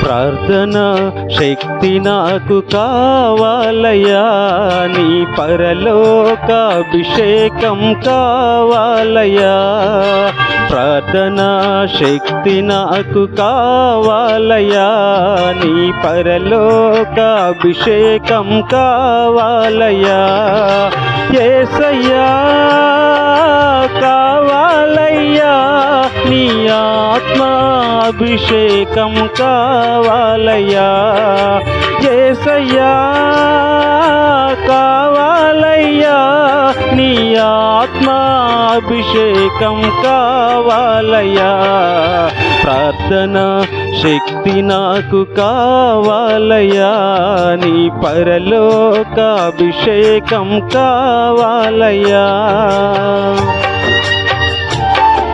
ప్రార్థన శక్తి నాకు కావాలయ్యా, నీ పరలోకాభిషేకం కావాలయ్యా. ప్రార్థన శక్తి నాకు కావాలయ్యా, నీ పరలోకాభిషేకం కావాలయ్యా. యేసయ్యా కావాలయ్యా, నీ ఆత్మాభిషేకం కావాలయ్యా. యేసయ్యా కావాలయ్యా, నీ ఆత్మాభిషేకం కావాలయ్యా. ప్రార్థన శక్తి నాకు కావాలయ్యా, నీ పరలోకాభిషేకం కావాలయ్యా.